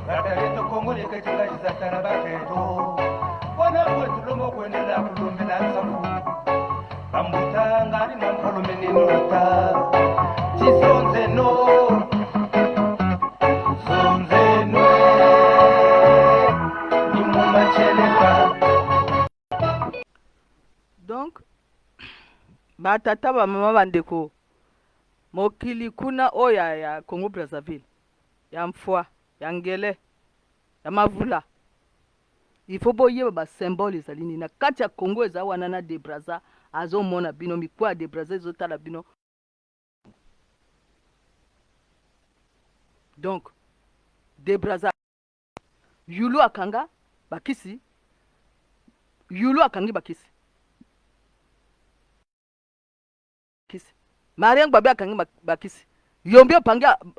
Ratareto Kongo lekatika jizatana baketo. Wana kwetu longo kwenela kulumina safu. Bambuta ngari mampolumini nota. Chisonze no. Sonze no. Nimuma cheleka. Donc, batata ba mama bandeko. Mokili kuna oya ya Congo Brazzaville. Ya mfwa, ya ngele, ya mavula. Il faut boye ba symbole ezalini na kati ya Congo eza wana na de Brazza azo mona bino mikwa de Brazza ezotala bino. Donc de Brazza yulu akanga bakisi. Yulu akangi bakisi. Kisi. Mariang babe akangi bakisi. Yombi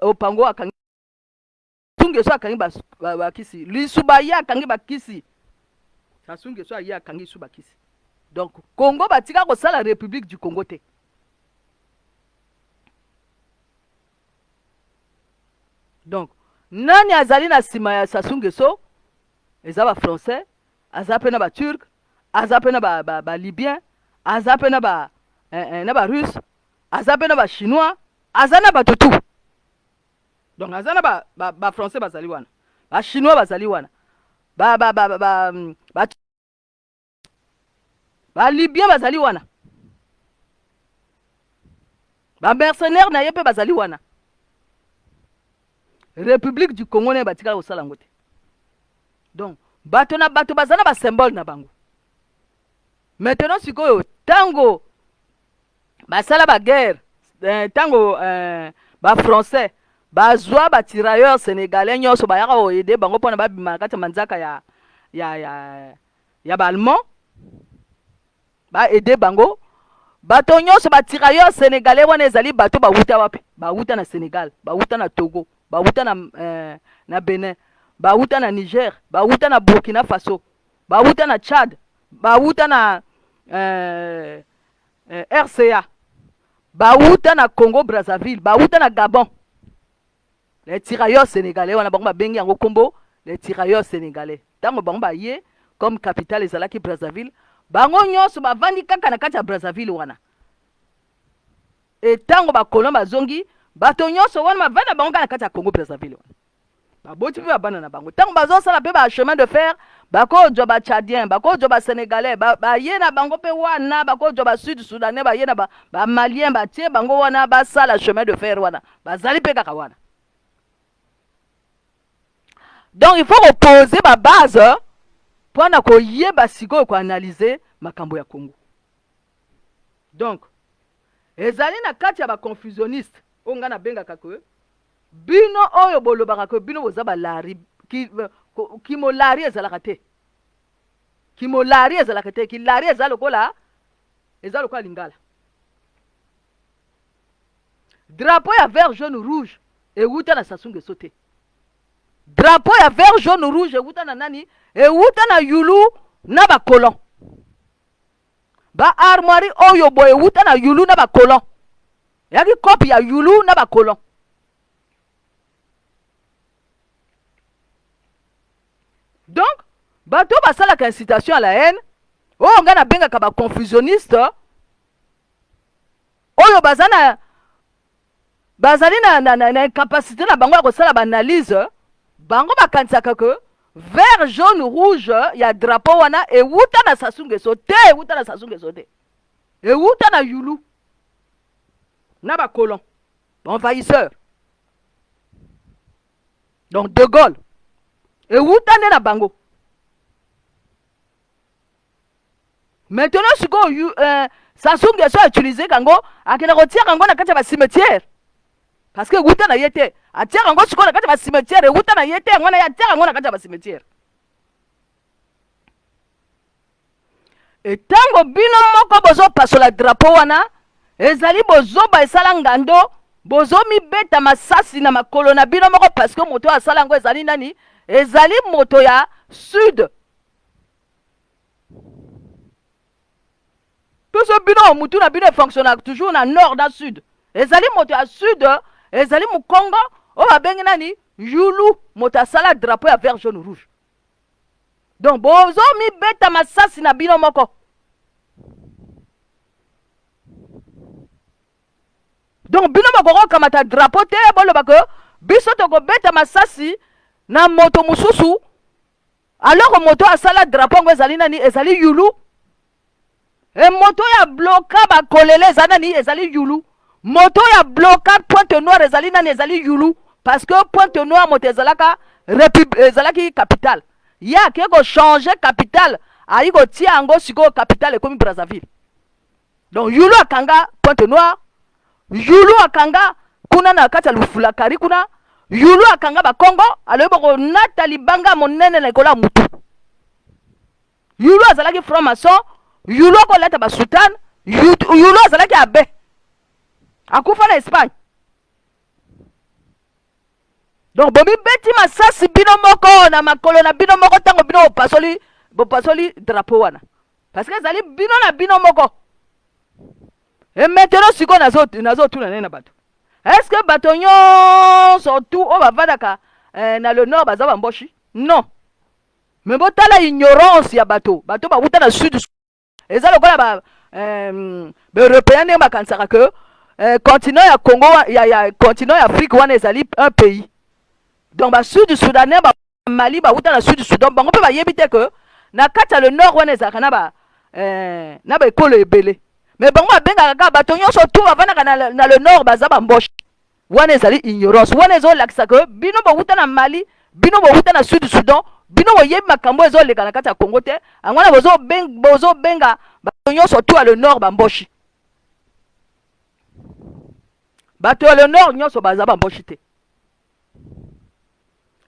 opango akangi Sungeso akangi bakisi. Lisubaya akangi bakisi. Sungeso aya akangi su bakisi. Donc Congo batika ko sala République du Congo te. Donc nani azali na sima ya Sungeso eza ba français, aza pe na ba turc, aza pe na ba libyen, aza pe na ba russe, aza pe na ba chinois, aza na ba tout. Donc aza na ba français bazali wana, ba chinois bazali wana, ba libyen bazali wana, ba mercenaire na ye pe bazali wana. République du Congo ne batika ko sala ngote. Donc bato na bato bazana ba symbole na bango. Maintenant sikoyo tango basala ba guerre, tango ba français bazwa ba tirailleurs sénégalais nyoso ba yaka oede bango pona ba bima kati manzaka ya ba allemand ba aider bango. Bato nyoso ba tirailleurs sénégalais wana ezali bato ba wuta wapi? Ba wuta na Sénégal, ba wuta na Togo, ba wuta na Benin, ba wuta na Niger, ba wuta na Burkina Faso, ba wuta na Tchad, ba wuta na RCA, ba wuta na Congo Brazzaville, ba wuta na Gabon. Les tirailleurs sénégalais wana bango ba bengi yango kombo les tirailleurs sénégalais. Tango bango ba ye comme capitale ezalaki Brazzaville, bango nyonso ba vandi kaka na kati ya Brazzaville wana. Et tango ba kolon ba zongi bato nyonso wana ba vanda bango na kati ya Congo Brazzaville wana. Ba boti pe bana na bango. Tango ba zo sala pe ba chemin de fer, ba ko jo ba tchadien, ba ko jo ba sénégalais, ba ye na bango pe wana, ba ko jo ba sud soudanais, ba ye na ba malien ba tie bango wana ba sala chemin de fer wana. Ba zali pe kaka wana. Donc il faut reposer ma base pour na ko yeba siko ko analyser makambo ya Congo. Donc ezali na kati ya ba confusionniste onga na benga kako bino oyo bolobaka ko bino boza ba lari ki mo lari ezalaka te. Ki mo lari ezalaka te, ki lari ezalo kola lingala. Drapeau ya vert jaune rouge euta na Sassou Nguesso te. Drapeau ya vert jaune rouge euta na nani? Euta na yulu na ba colon. Ba armoire oyo boy euta na yulu na ba colon. Yaki copie ya yulu na ba colon. Donc bato basala ka incitation à la haine. Oh nga na benga ka ba confusionniste. Oyo bazana bazali na capacité na bango ya kosala ba analyse. Bango bakanisaka que vert jaune rouge ya drapeau wana euta na Sassou Nguesso te, euta na Sassou Nguesso te. Euta na yulu na ba colon, envahisseur. Donc De Gaulle euta na bango. Maintenant siko Sassou Nguesso a utilisé kango akena kotia kango na kati ya ba cimetière. Parce que euta na yete atia kango siko na kati ya ba cimetière, euta na yete ngona ya tia kango na kati ya ba cimetière. Et tango bino moko bozo pasola drapeau wana ezali bozo ba esala ngando bozo mi beta masasi na makolo na bino moko parce que moto asala ngo ezali nani? Ezali moto ya sud. Tout ce bino mutu na bino fonctionne toujours na nord na sud. Ezali moto ya sud, ezali mukongo o ba bengi nani? yulu moto asala drapeau ya vert jaune rouge. Donc bozo mi beta masasi na bino moko. Donc bino moko kamata drapeau te boloba ko biso toko beta masasi na moto mususu. Alors moto asala drapeau ngo ezali nani ezali yulu. E moto ya bloka ba kolele ezali nani ezali yulu. Moto ya bloka Pointe Noire ezali nani ezali yulu. Parce que Pointe Noire moto ezalaka ezalaki capitale. Ya ke ko changer capitale ayi ko tia ango siko capitale ekomi Brazzaville. Donc yulu akanga Pointe Noire, yulu akanga kuna na kati ya Lufulakari kuna, yulu akanga ba Congo aloyeba ko nata libanga monene na ekola mutu. Yulu azalaki franc-maçon, yulu ko leta ba sultan, yulu azalaki abe. Akufa na Espagne. Donc bomi beti masasi bino moko na makolo na bino moko tango bino pasoli drapeau wana. Parce que zali bino na bino moko. Et maintenant siko nazo tuna nena bato. Est-ce que bato surtout o bavadaka na le nord bazaba mboshi? Non. Mais botala ignorance ya bato. Bato ba wuta na sud. Eza lokola ba européen ne bakansaka que continent ya Congo ya continent ya Afrique wana ezali un pays. Donc ba sud soudanais ba Mali ba wuta na sud Soudan bango pe ba yebite que na kati le nord wana ezaka na ba ekolo ebele. Mais bango ba benga kaka bato nyonso tout bavandaka na le nord baza ba mboshi. Wana ezali ignorance. Wana ezolakisa que bino ba wuta na Mali, bino ba wuta na sud Soudan, bino ba yebi makambo ezoleka na kati ya Congo te. Angwana bozo benga bato nyonso tout le nord ba mboshi. Bato le nord nyonso baza ba mboshi te.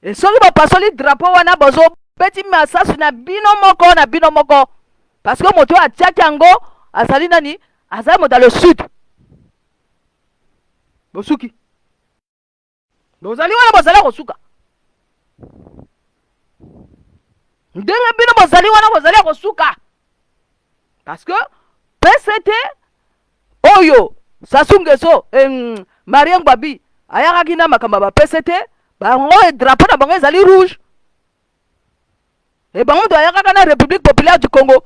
Et soki bapasoli drapeau wana bozo beti masasi na bino moko parce que moto atiaki yango azali nani azali moto le sud bosuki bozali wana bozali kosuka ndenge bino bozali wana bozali kosuka parce que PCT oyo Sassou Nguesso Marien Ngouabi ayakaki na makambo ba PCT bango e drapeau na bango ezali rouge. Et bango doya kaka na République populaire du Congo.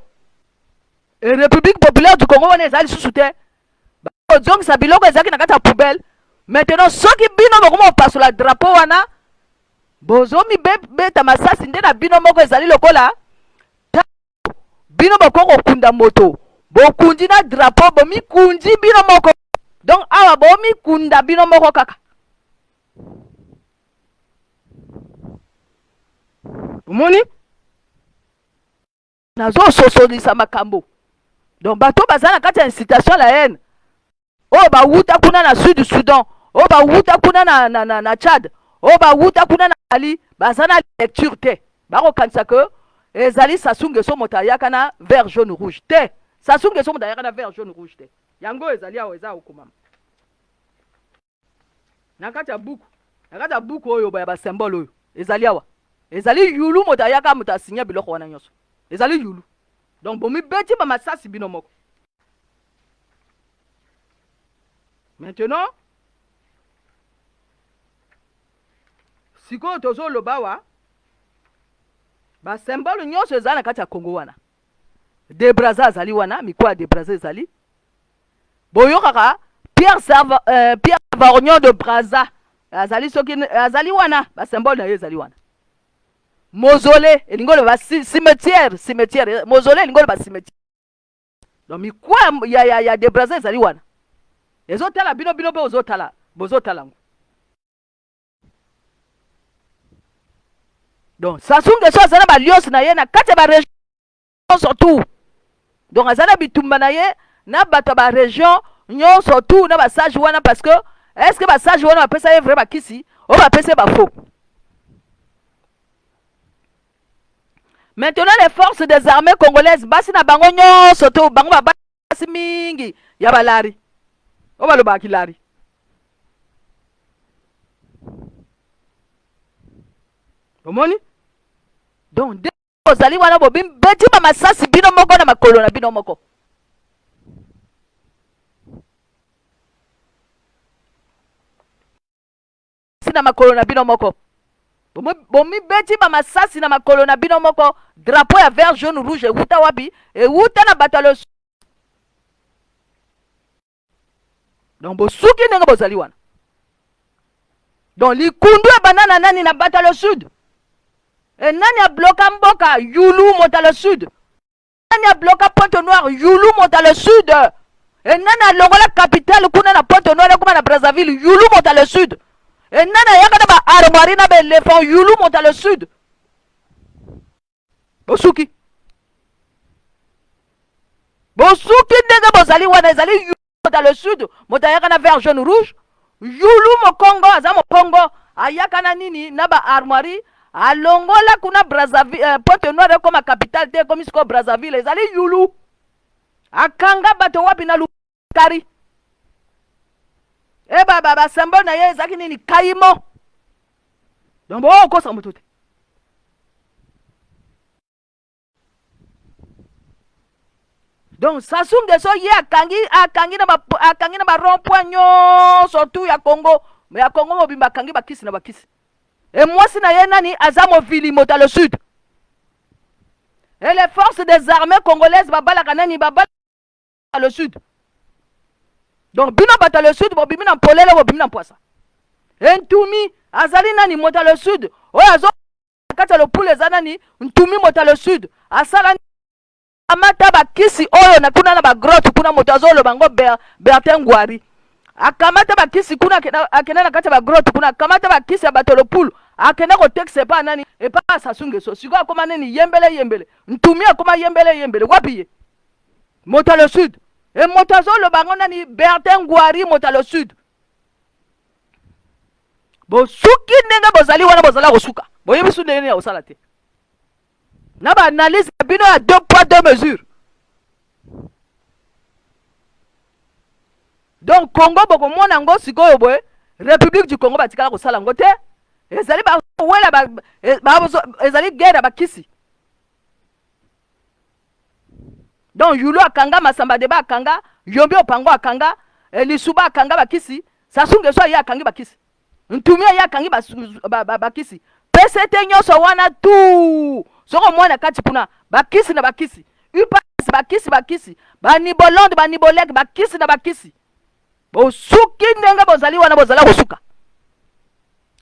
Et République populaire du Congo wana ezali susu te. Bango zongisa biloko ezaki na kati ya poubelle. Maintenant soki bino bokomo pasola drapeau wana bozomi beta masasi nde na bino moko ezali lokola bino bokoko kunda moto. Bokundi na drapeau bomi kundi bino moko. Donc awa bomi kunda bino moko kaka. Moni nazo sosolisa makambo. Donc bato bazana kati ya incitation la haine. O ba wuta kuna na sud Soudan, o ba wuta kuna na Tchad, o ba wuta kuna na Mali, bazana lecture te. Bako kanisa que ezali Sassou Nguesso motayaka na vert jaune rouge te. Sassou Nguesso motayaka na vert jaune rouge te. Yango ezali awo eza okomama. Na kati ya buku oyo ba symbole oyo ezali awa. Ezali yulu motayaka motasinya biloko wana nyonso. Ezali yulu. Donc bomi beti ba masasi bino moko. Maintenant siko tozo lobawa ba symbole nyonso ezali na kati ya Congo wana. De Brazza azali wana, mikwa de Brazza ezali. Boyokaka Pierre Varognon de Brazza azali soki azali wana, ba symbole na ye ezali wana. Mausolée elingolo ba cimetière mausolée elingolo ba cimetière. Donc mikwa ya de Brazza ezali wana. Ezotala bino pe ozotala bozotala ngo. Donc Sassou Nguesso azana ba lios na ye na kati ba région surtout. Donc azana bitumba na ye na bato ba région nyon surtout na ba sage wana parce que est-ce que ba sage wana ba pesa ye vrai ba kisi o ba pesa ba faux. Maintenant les forces des armées congolaises basi na bango nyon surtout bango ba basi mingi ya balari. O ba lo ba kilari. Omoni? Donc de ozali wana bo beti ba masasi bino moko na makolo na bino moko. Sina makolo na bino moko. bomi beti ba masasi na makolo na bino moko drapeau ya vert jaune rouge euta wapi euta na batalo. Donc bosuki ndenge bozali wana. Donc likundu ebanda nani na batalo sud. Et nani a bloqué mboka Yulu monte le sud. Nani a bloqué Pointe-Noire Yulu monte le sud. Et nani a longo la capitale kuna na Pointe-Noire kuma na Brazzaville Yulu monte le sud. Et nani a yakana ba armoire na ba éléphant Yulu monte le sud. Bosuki ndenge bozali wana ezali Yulu monte le sud. Monte yakana vert jaune rouge. Yulu mokongo aza mokongo ayakana nini na ba armoire alongola kuna Brazzaville Pointe-Noire comme capitale te comme siko Brazzaville ezali Yulu akanga bato wapi na lukari ba symbole na ye ezaki nini kaimo. Donc kosa moto te. Donc Sassou Nguesso ye akangi na ba rond-point nyonso tout ya Congo, mais ya Congo mobimba akangi bakisi na bakisi. Et moi si na ye nani azamo vili mota le sud. Et les forces des armées congolaises babala kanani babala le sud. Donc bino bata le sud bobimi na polele bobimi na poisa. Ntumi azali nani mota le sud. Oyo azo kata le poule zanani ntumi mota le sud. Asala amata bakisi oyo na kuna na ba grotte kuna moto azolo bango Bertin Ngwari. Akamata bakisi kuna akena na kati ba grotte kuna akamata bakisi ya bato le poule akena ko texte pa nani e pa Sassou Nguesso siko akoma nani yembele ntumi akoma yembele wapi ye mota le sud e moto azolo bango nani Bertin Ngwari mota le sud. Bosuki ndenge bozali wana bozala kosuka boyebi su ndenge ya osala te na ba analyse bino ya 2 poids 2 mesures. Donc Congo boko mona ngo sikoyo boye République du Congo batikala kosala ngo te ezali ba wela ezali guerre bakisi. Donc Yulu akanga Masamba Deba akanga Yombi Opango akanga Lisuba akanga bakisi Sassou Nguesso ya akangi bakisi Ntumi ya akangi bakisi PCT nyonso wana tu soko mwana kati kuna bakisi na bakisi UPAS bakisi banibolonde banibolek bakisi na bakisi. Bosuki ndenge bozali wana bozala kosuka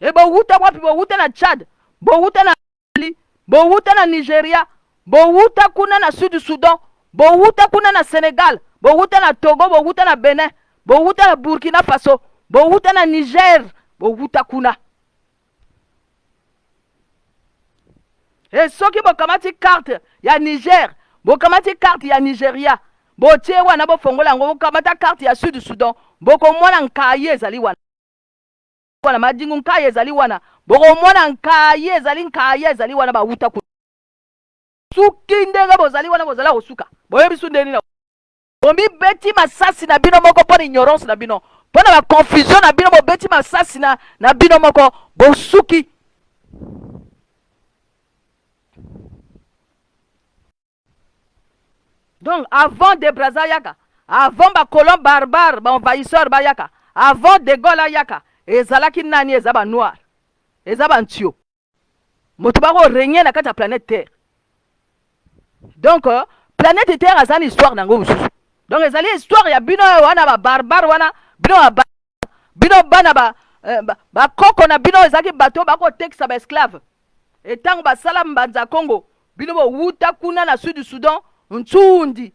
e bowuta wapi bowuta na Tchad bowuta na Mali bowuta na Nigeria bowuta kuna na Sud Sudan bowuta kuna na Senegal bowuta na Togo bowuta na Benin bowuta na Burkina Faso bowuta na Niger bowuta kuna. E soki bokamati carte ya Niger bokamati carte ya Nigeria botie wana bofongola ngo bokamata carte ya Sud Sudan boko mwana nkaye ezali wana madingu nkaye ezali wana boko mwana nkaye ezali wana bawuta ku suki ndenge bozali wana bozala kosuka boyebi su ndeni na bombi beti masasi na bino moko pona ignorance na bino pona ba confusion na bino bobeti masasi na bino moko bosuki. Donc avant de Brazza yaka avant ba colon barbare ba envahisseur ba yaka avant de Gaulle yaka ezalaki nani ezaba noir ezaba ntio moto bako régner na kati ya planète Terre. Donc planète Terre azana histoire nango mususu. Donc ezali histoire ya bino wana ba barbare wana bino bana ba koko na bino ezaki bato bako tekisa ba esclave etango basala mbanza Congo bino bo wuta kuna na Sud Sudan ntunda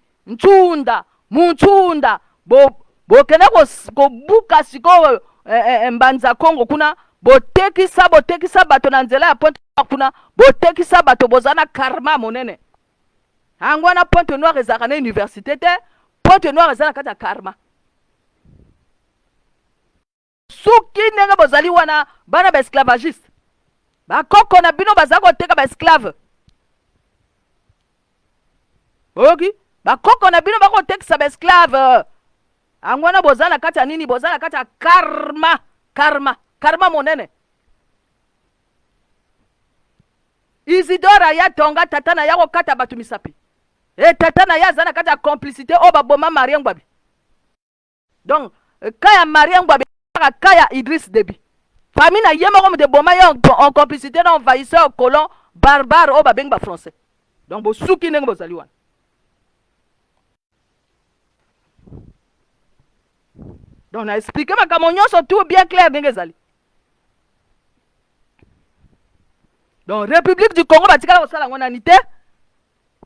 bokena kobuka siko mbanza Congo kuna botekisa bato na nzela ya Pointe-Noire kuna botekisa bato bozana karma monene angwa na Pointe-Noire ezaka na université te Pointe-Noire ezana kata karma suki ndenge bozali wana bana ba esclavagiste bakoko na bino baza koteka ba esclave oki bakoko na bino bakotekisa ba esclave angwana bozala kati ya nini bozala kati ya karma monene. Isidora ya tonga tatana ya kokata batu misapi tatana ya zana kati ya complicité o baboma Marie Ngwabi. Donc kaya Marie Ngwabi kaya Idriss Déby famille na yema comme de boma en complicité na envahisseur colon barbare o babeng ba français. Donc bo suki ndenge bozali wana. Donc na expliquer makambo nyonso tout bien clair ndenge ezali. Donc République du Congo batikala kosala ngona nité.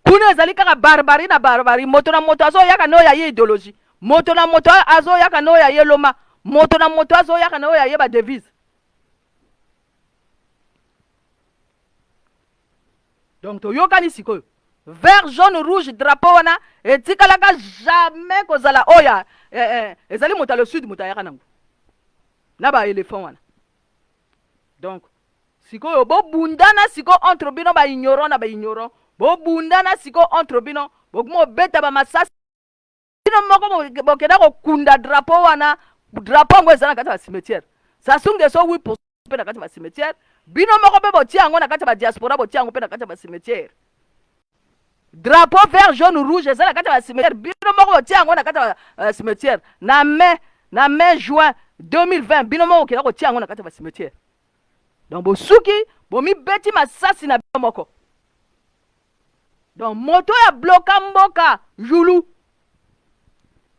Kuna ezali kaka barbarie na barbarie, moto na moto azo yaka no ya ye idéologie. Moto na moto azo yaka no ya ye loma. Moto na moto azo yaka no ya ye ba devise. Donc toyokani sikoyo. Vert, jaune, rouge, drapeau wana etikalaka jamais kozala oya ezali moto le sud moto yaka nango. Na ba éléphant wana. Donc sikoyo bo bundana siko entre bino ba ignorant na ba ignorant. Bo bundana siko entre bino bokumo beta ba masasi. Bino moko bokeda ko kunda drapeau wana drapeau ngo ezana kati ba cimetière. Sasungu de so 8% pe na kati ba cimetière. Bino moko be botia yango na kati ba diaspora botia yango pe na kati ba cimetière. Drapeau vert jaune rouge ezana kati ba cimetière. Bino moko botia yango na kati ba cimetière. Na mai juin 2020 bino moko keda ko tia yango na kati ba cimetière. Donc bosuki bomi beti masasi na bino moko. Donc moto ya bloka mboka Yulu.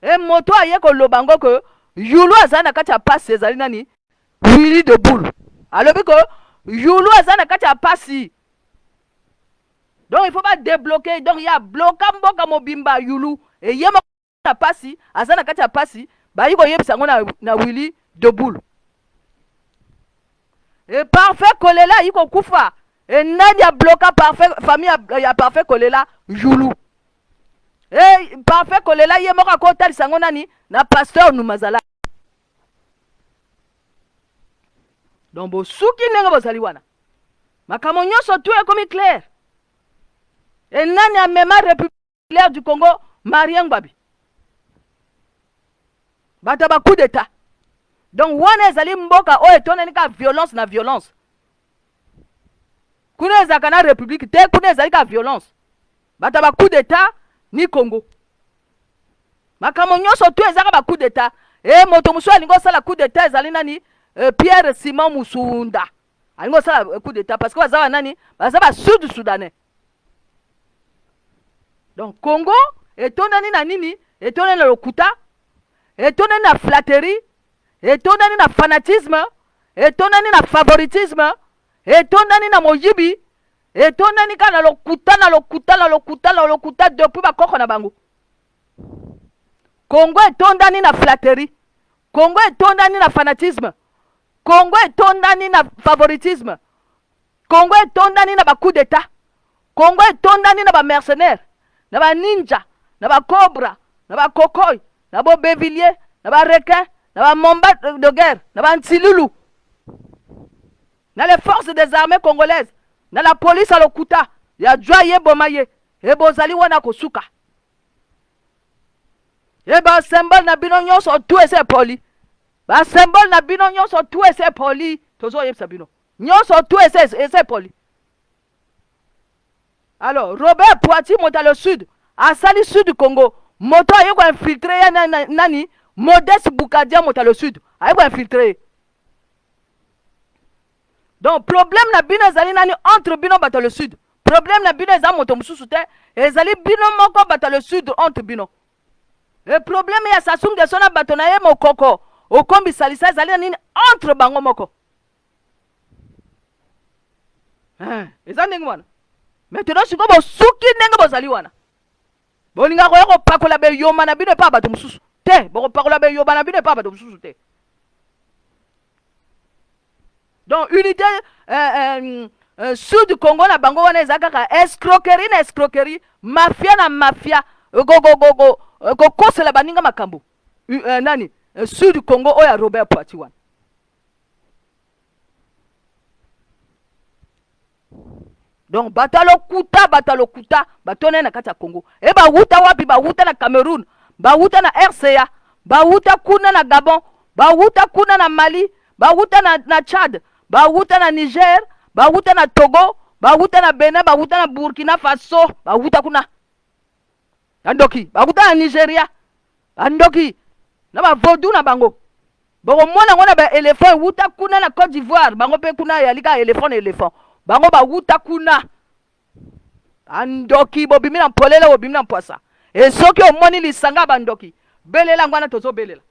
Et moto aye ko lobango que Yulu azana kati ya passe ezali nani Willy de Boule. Alobi ko Yulu azana kati ya passe. Donc il faut pas débloquer. Donc il y a bloka mboka mobimba Yulu et yema na passe azana kati ya passe ba yiko yebisa ngo na Willy de Boule. Et parfait kolela yiko kufa. Et nani a bloqué parfait famille ya parfait kolela Yulu. Et parfait kolela ye moka ko tali sango nani na pasteur Numazala. Donc bo suki ndenge bozali wana. Makambo nyonso tout est comme clair. Et nani a même République du Congo Marien Ngbabi. Bata ba coup d'état. Donc wana ezali mboka o etonani ka violence na violence. Kuna ezaka na République te kuna ezali ka violence. Bata ba coup d'état ni Congo. Makambo nyonso tout ezaka ba coup d'état. Et moto musu alingo sala coup d'état ezali nani Pierre Simon Musunda. Alingo sala coup d'état parce que baza nani baza ba sud soudanais. Donc Congo etonani na nini? Etonani na lokuta. Etonani na flatterie. Etonani na fanatisme. Etonani na favoritisme. Etonani na moyibi. Etonani ka na lokuta depuis ba koko na bango. Congo etondani na flatterie. Congo etondani na fanatisme. Congo etondani na favoritisme. Congo etondani na ba coup d'état. Congo etondani na ba mercenaires, na ba ninja, na ba cobra, na ba kokoy, na ba bévillier, na ba requin, na ba momba de guerre, na ba ntilulu. Na les forces des armées congolaises, na la police à lokuta, ya joye bomaye, e bozali wana kosuka. E ba symbole na bino nyonso tout ese poli. Ba symbole na bino nyonso tout ese poli. Tozo yebisa bino. Nyonso tout ese poli. Alors, Robert Poitiers monte à le sud, à Sali sud du Congo. Moto a yeko infiltré ya nani, Modeste Boukadia monte à le sud. A yeko infiltré. Donc, problème na bino ezali nani entre bino bata le sud. Problème na bino ezali moto mususu te, ezali bino moko bata le sud entre bino. Le problème ya Sassou Nguesso na bato na ye mokoko okombi salisa ezali nini entre bango moko. Eza ndenge wana. Maintenant siko bosuki ndenge bozali wana. Bolinga koya kopakola be yoma na bino pa bato mususu te. Bokopakola be yoma na bino pa bato mususu te. Donc unité sud du Congo na bango wana ezaka ka escroquerie na escroquerie, mafia na mafia, go kosela baninga makambo. Nani sud du Congo oya Robert Poitiers wana. Donc batalo kuta batone na kati ya Congo. E ba wuta wapi? Ba wuta na Cameroun, ba wuta na RCA, ba wuta kuna na Gabon, ba wuta kuna na Mali, ba wuta na Tchad, ba wuta na Niger, ba wuta na Togo, ba wuta na Benin, ba wuta na Burkina Faso, ba wuta kuna andoki, ba wuta na Nigeria andoki na ba vodu na bango. Bon mona ngona ba éléphant wuta kuna na Côte d'Ivoire bango pe kuna ya lika éléphant bango ba wuta kuna andoki bobimi na mpolele bobimi na mpoasa et soki omoni lisanga bandoki belela ngwana tozo belela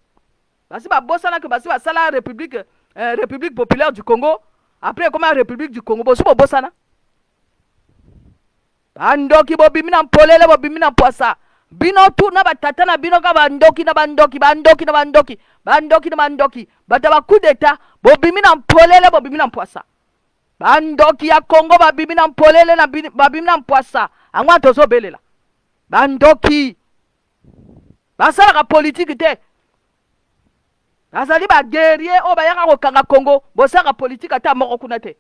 basi ba bosana que basi ba sala république populaire du Congo après comment république du Congo bosu bo bosana bandoki bobimi na mpolele bobimi na mpoasa bino tu na batata na bino ka bandoki bata ba coup d'état bobimi na mpolele bobimi na mpoasa bandoki ya Congo babimi na mpolele na babimi na mpoasa angwa tozo belela bandoki basalaka politique te azali ba guerrier o bayaka kokanga Congo bosaka politique ata moko kuna te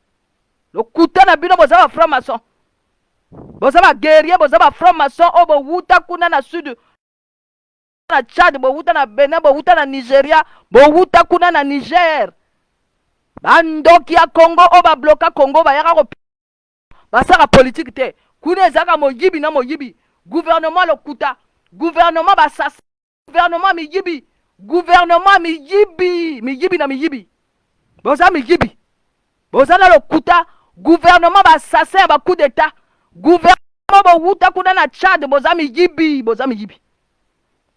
lokuta na bino bozaba franc-maçon bozaba guerrier bozaba franc-maçon o bo wuta kuna na sud na Tchad bo wuta na Benin bo wuta na Nigeria bo wuta kuna na Niger bandoki ya Congo o ba bloka Congo bayaka ko basaka politique te kuna ezaka moyibi na moyibi gouvernement lokuta gouvernement basasa gouvernement miyibi gouvernement miyibi na miyibi boza miyibi boza na lokuta gouvernement basasa ba coup d'état gouvernement bo wuta kuna na Tchad boza miyibi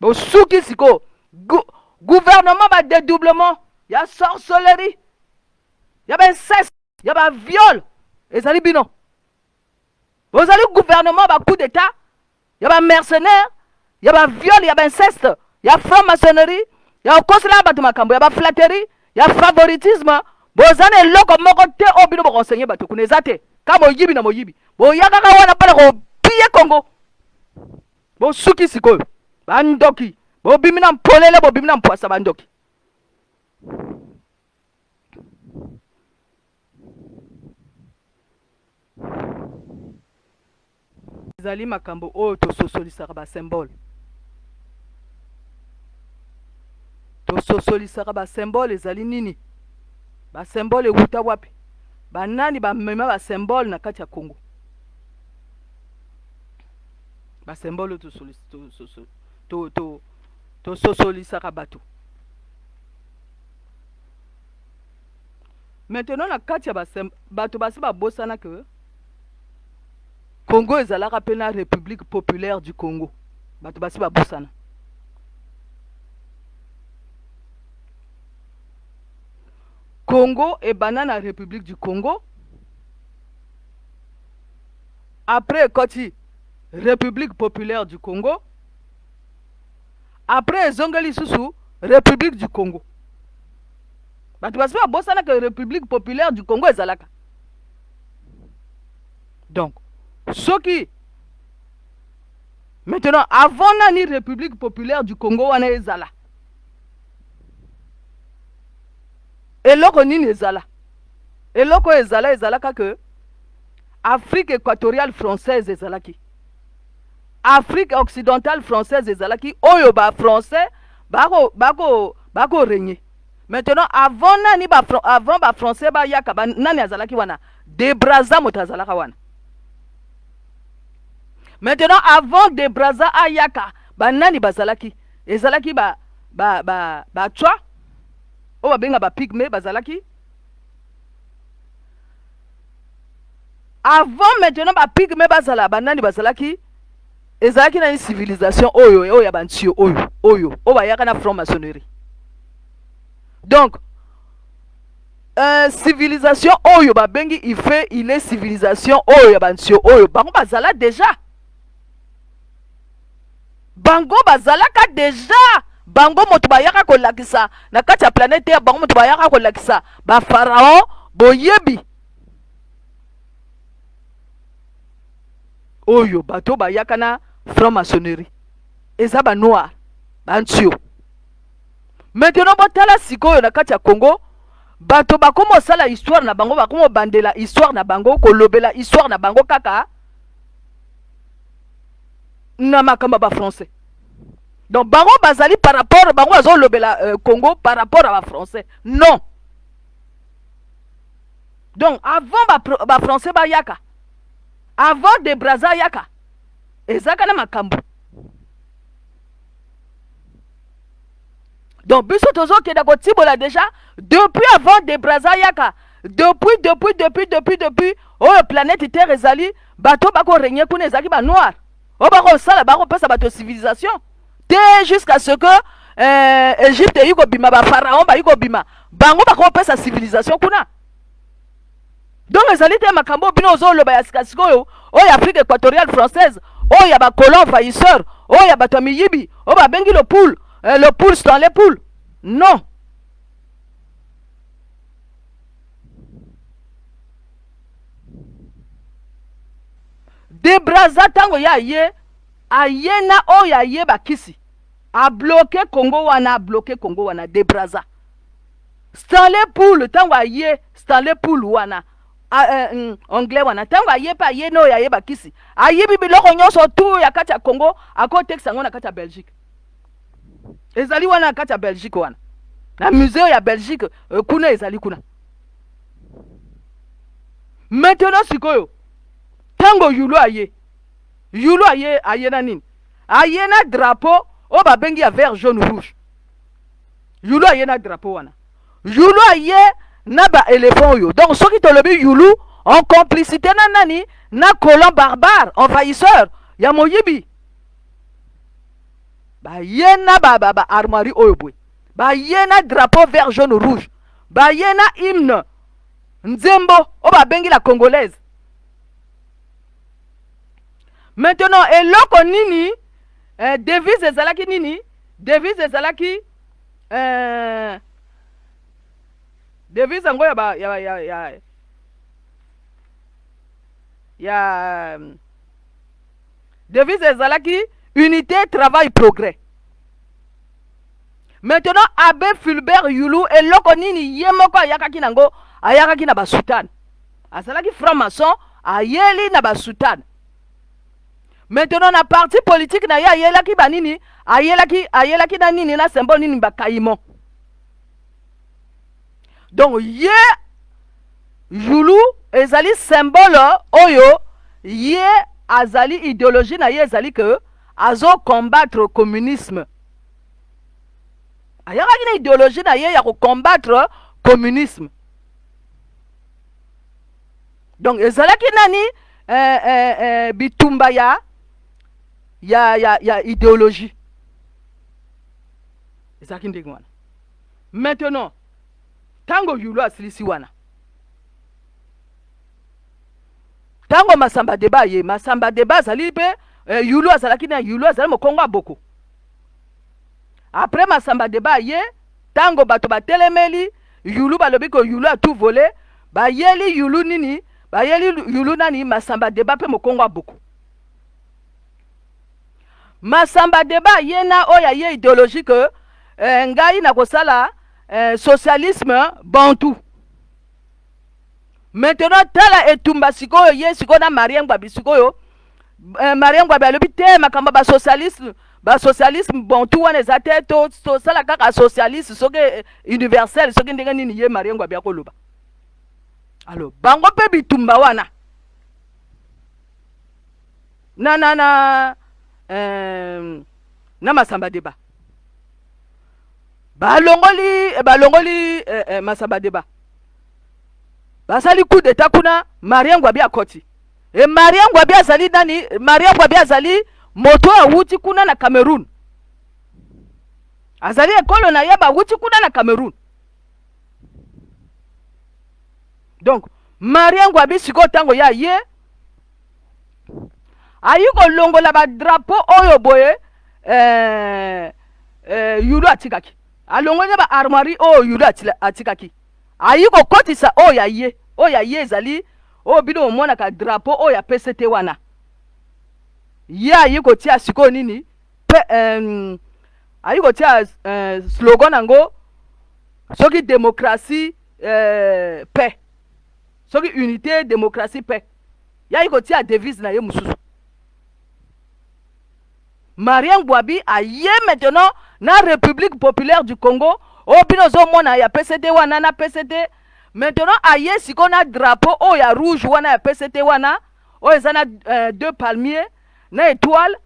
bosuki siko gouvernement ba dédoublement ya sorcellerie ya ba inceste ya ba viol ezali bino bozali gouvernement ba coup d'état ya ba mercenaire ya ba viol ya ba inceste ya franc-maçonnerie ya okosela bato makambo ya ba flatterie ya favoritisme bozana eloko moko te o bino bokonsenye bato kuna eza te ka moyibi na moyibi boyakaka wana mpona kopiye Congo bosuki sikoyo bandoki bobimi na mpolele bobimi na mpoasa bandoki ezali makambo oyo tososolisaka basymbole basymbole ezali nini basymbole ewuta wapi banani bamema basymbole na kati ya Congo basymbole tososolisaka bato maintenant na kati ya bato basi babosana ke Congo ezalaka pe na république populaire du Congo bato basi babosana Congo ebana na république du Congo après ekoti république populaire du Congo après ezongeli lisusu république du Congo bato basi babosana ke république populaire du Congo ezalaka donc soki maintenant avant nani république populaire du Congo wana ezala eloko nini ezala eloko ezalaka que Afrique équatoriale française ezalaki Afrique occidentale française ezalaki oyo ba français bako régner maintenant avant nani avant ba français ba yaka nani azalaki wana de Brazza moto azalaka wana maintenant avant de Brazza ayaka banani bazalaki ezalaki ba tchwa o babenga ba pygmée bazalaki avant maintenant ba pygmée bazala banani bazalaki ezalaki na une civilisation oyo ya bantio oyo bayaka na franc-maçonnerie donc civilisation oyo babengi il est civilisation oyo ya bantio oyo bango bazala déjà bango bazalaka déjà bango moto bayaka kolakisa na kati ya planète ya bango moto bayaka kolakisa ba pharaon boyebi oyo bato bayaka na franc-maçonnerie eza ba noir bantio maintenant botala sikoyo na kati ya Congo bato bakomo sala histoire na bango bakomo bandela histoire na bango kolobela histoire na bango kaka na makamba ba français donc bango bazali par rapport bango bazo lobela Congo par rapport à ba français non donc avant ba français ba yaka avant de Brazza yaka ezaka na makambo Donc biso tozokenda kotibola déjà depuis avant de Brazza yaka. Depuis oyo planète Terre ezali bato bako régner kuna ezali ba noir. O bako sala bako pesa bato civilisation. Te jusqu'à ce que Égypte yuko bima ba pharaon ba yuko bima. Bango bako pesa civilisation kuna. Donc ezali te makambo bino ozoloba ya sikasikoyo oyo Afrique équatoriale française oyo ya ba colon envahisseur oyo ya bato miyibi o ba bengi le poule dans les poules. Non. De Brazza tango ya ye ayena oyo aye bakisi a bloqué Congo wana de Brazza. Stanley Pool tango aye Stanley Pool wana anglais wana tango aye pa aye no ya ye bakisi aye bibiloko nyonso tu ya kati ya Congo akotekisa ngo na kati ya Belgique. Ezali wana na kati ya Belgique wana. Na musée ya Belgique kuna ezali kuna. Maintenant sikoyo tango yulu aye na nini? Aye na drapeau o ba bengi ya vert jaune rouge. Yulu aye na drapeau wana. Yulu aye na ba éléphant yo. Donc soki tolobi yulu en complicité na nani na colon barbare envahisseur ya moyibi. Ba ye na ba armoirie oyo boy. Ba ye na drapeau vert jaune rouge. Ba ye na hymne nzembo o ba bengi la congolaise. Maintenant eloko nini devise ezalaki nini? Devise ezalaki devise ngo ya devise ezalaki unité, travail, progrès. Maintenant Abbé Fulbert Yulu eloko nini ye moko ayakaki nango ayakaki na basutan. Azalaki franc-maçon ayeli na basutan. Maintenant na parti politique na ye ayelaki banini ayelaki na nini na symbole nini bakaimo. Donc ye Yulu ezali symbole oyo ye azali idéologie na ye ezali que azo combattre le communisme. Ayakaki na idéologie na ye ya ko combattre le communisme. Donc ezalaki nani bitumba ya idéologie. Ezalaki ndenge wana. Maintenant tango Yulu asilisi wana. Tango masamba débat azali pe Yulu azalaki na Yulu azali mokongo aboko. Après masamba débat ye tango bato batelemeli Yulu balobi ko Yulu a tout volé ba yeli Yulu nini ba yeli Yulu nani masamba débat pe mokongo aboko. Masamba débat ye na oya ye idéologie que ngai na kosala socialisme bantu. Maintenant tala etumba sikoyo ye sikoyo na Marien Ngwabi sikoyo Marien Ngwabi alobi te makamba ba socialisme bantu wana ezate to sala kaka socialiste soke universel soke ndenge nini ye Marien Ngwabi akoloba. Alors bango pe bitumba wana na masamba débat balongoli masamba débat basali coup d'état kuna Marien Ngwabi akoti e Marien Ngwabi azali nani Marien Ngwabi azali moto awuti kuna na Cameroun azali ekolo na yeba awuti kuna na Cameroun. Donc Marien Ngwabi siko tango ya ye ayiko longola ba drapeau oyo boye Yulu atikaki alongola ba armoirie oyo Yulu atikaki ayiko kotisa oya ye ezali oyo bino omona ka drapeau oyo ya PCT wana ye ayiko tia siko nini ayiko tia slogan nango soki démocratie paix soki unité démocratie paix ya ayiko tia devise na ye mususu. Marien Ngwabi aye maintenant na République populaire du Congo o bino zo mona ya PCT wana na PCT maintenant aye siko na drapeau o ya rouge wana ya PCT wana o ezana deux palmiers na étoile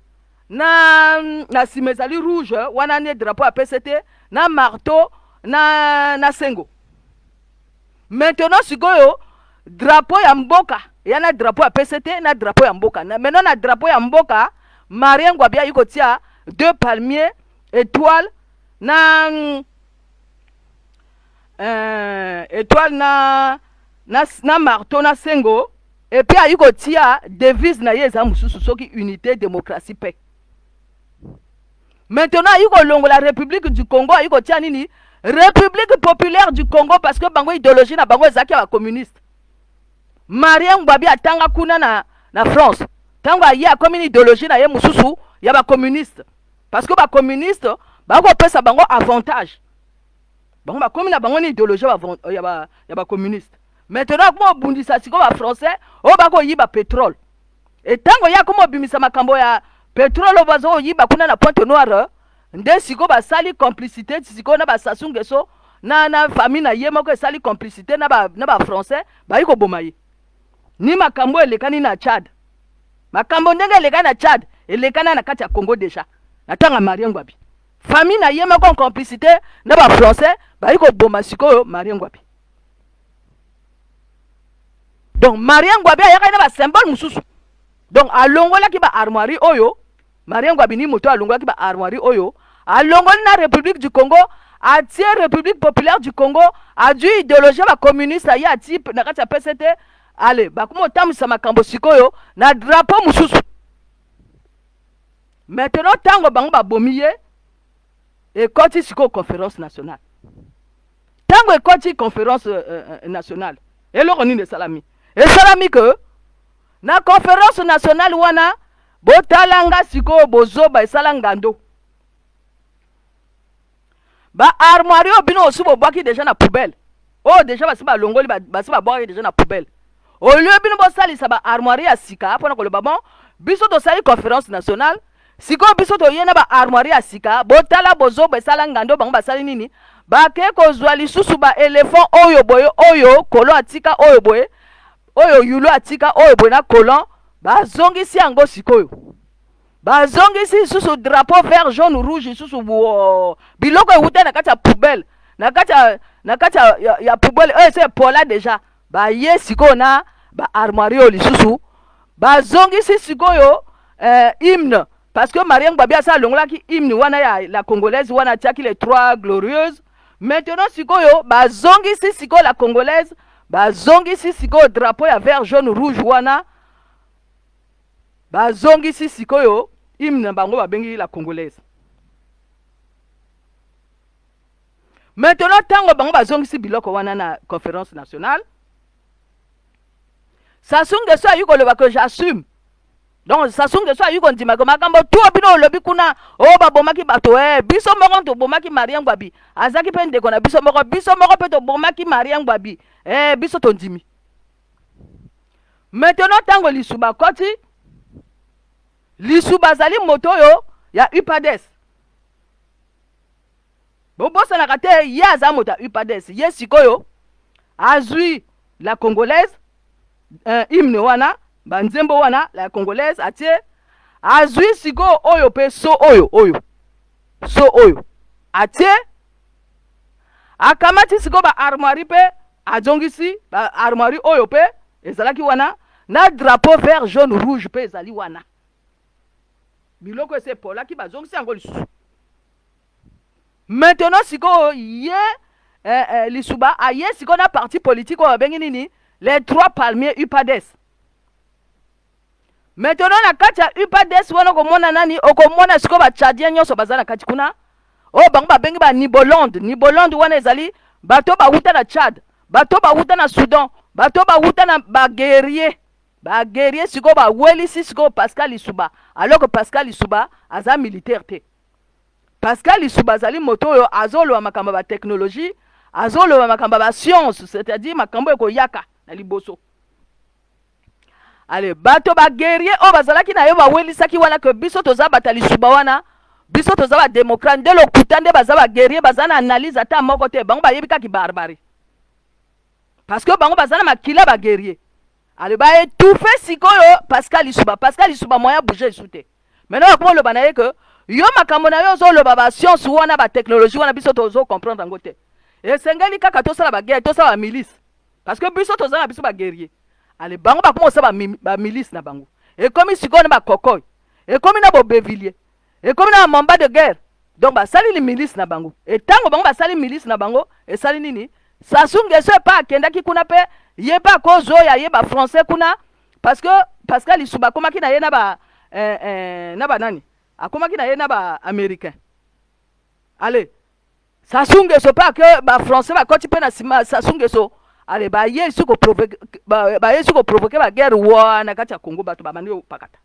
na simezali rouge wana ne drapeau ya PCT na marteau na sengo. Maintenant sikoyo drapeau ya mboka yana drapeau ya PCT na drapeau ya mboka. Maintenant na drapeau ya mboka Marien Ngouabi yuko tia 2 palmiers étoile na étoile na marteau na sengo. Et puis yuko tia devise na yeza mususu soki unité démocratie paix. Maintenant yuko longo la République du Congo yuko tia nini République populaire du Congo parce que bango idéologie na bango ezaki ba communiste. Marien Ngouabi atanga kuna na France. Tango ya comme une idéologie na ye mususu ya ba communiste. Parce que ba communiste bango pesa bango avantage. Bango ba comme na bango une idéologie ya ba communiste. Maintenant comment bundisa siko ba français o bako yiba pétrole. Et tango ya comment bimisa makambo ya pétrole o bazo yiba kuna na Pointe Noire. Nde siko ba sali complicité siko na ba Sasungeso na famille na yema ko sali complicité na ba français ba yiko bomayi. Ni makambo elekani na Tchad. Makambo ndenge elekani na Tchad, elekana na kati ya Congo déjà. Natanga Marien Ngouabi. Famille na yema ko complicité na ba français ba yiko boma siko Marien Ngouabi. Donc Marien Ngouabi ayaka na ba symbole mususu. Donc alongola ki ba armoirie oyo, Marien Ngouabi ni moto alongola ki ba armoirie oyo, alongoli na République du Congo, atie République populaire du Congo, a dû idéologie ba communiste ya type na kati ya PCT. Allez, bakumo tamisa makambo sikoyo na drapeau mususu. Maintenant tango bango ba bomiye et koti siko conférence nationale. Tango koti conférence nationale. Et le roni de salami. Et salami que na conférence nationale wana botalanga siko bozoba esalangando. Ba armoire obino osubo bwaki déjà na poubelle. Oh déjà basiba longoli basiba bwaki déjà na poubelle. Au lieu bino bosali sa ba armoire ya sika pona ko le babon biso to sali conférence nationale siko biso to yena ba armoire ya sika botala bozoba esalangando bango basali nini ba ke ko zwa lisusu ba éléphant oyo boye oyo kolo atika oyo boye oyo yulo atika oyo boye na kolon bazongisi yango sikoyo bazongisi susu drapeau vert jaune rouge susu biloko ewuta na kati ya poubelle na kati ya poubelle c'est pola déjà ba ye sikoyo na ba armoire lisusu bazongisi sikoyo hymne parce que Marien Ngouabi asa longolaki hymne wana ya la congolaise wana tiaki les 3 glorieuses. Maintenant sikoyo bazongisi sikoyo la congolaise bazongisi sikoyo drapeau ya vert jaune rouge wana bazongisi sikoyo hymne bango babengi la congolaise. Maintenant tango bango bazongisi biloko wana na conférence nationale Sassou Nguesso ayuko loba que j'assume. Donc Sassou Nguesso ayuko ndima ko makambo tout bino lobi kuna o ba bomaki bato biso moko to bomaki Marien Ngouabi azaki pe ndeko na biso moko pe to bomaki Marien Ngouabi biso to ndimi. Maintenant tango lisuba koti lisuba zali moto yo ya UPADES. Bobosa na kate ya za moto UPADES yesikoyo azui la congolaise hymne wana banzembo wana la congolaise atie azui siko oyo pe so oyo atie akamati siko ba armoirie pe azongisi ba armoirie oyo pe ezalaki wana na drapeau vert jaune rouge pe ezali wana biloko ese pola ki bazongisi yango lisusu. Maintenant siko ye lisuba aye siko na parti politique oyo bengi nini les 3 palmiers UPADES. Maintenant na kati ya UPADES wana komona nani okomona siko ba Tchadien nyonso bazana kati kuna o bango babengi ba Nibolande wana ezali bato ba huta na Tchad, bato ba huta na Soudan, bato ba huta na ba guerrier siko ba welisi siko Pascal Lissouba alors que Pascal Lissouba aza militaire te. Pascal Lissouba azali moto oyo azolo makambo ba technologie azolo makambo ba science c'est-à-dire makambo eko yaka na liboso. Allez, bato ba guerrier o bazalaki na yo ba welisaki wana que biso toza bata Lissouba wana biso toza ba démocrate nde lokutande baza ba guerrier bazana analyse ata moko te bango ba yebika ki barbarie parce que bango bazana makila ba guerrier. Allez, ba étouffer sikoyo Pascal Lissouba moyen bouger soute. maintenant comment le banaye que yo makambo na yo zo le baba science wana ba technologie wana biso tozo comprendre ngo te et sengeli kaka to sala ba guerre to sala ba milice parce que biso to sala biso ba guerrier allez bango ba comment ça ba milice na bango et comme sikona ba kokoy et comme na bo bevillier et comme na mamba de guerre donc ba sali li milice na bango et tango bango ba sali milice na bango et sali nini Sassou Nguesso pas kendaki kuna pe ye ba kozo ya ye ba français kuna parce que lisuba komaki na ye na ba nani akomaki na ye na ba américain allez Sassou Nguesso pas que ba français ba koti pe na sima Sassou Nguesso allez ba ye suko provoquer ba ye suko provoquer ba guerre wana kati ya Congo bato ba mandi pakata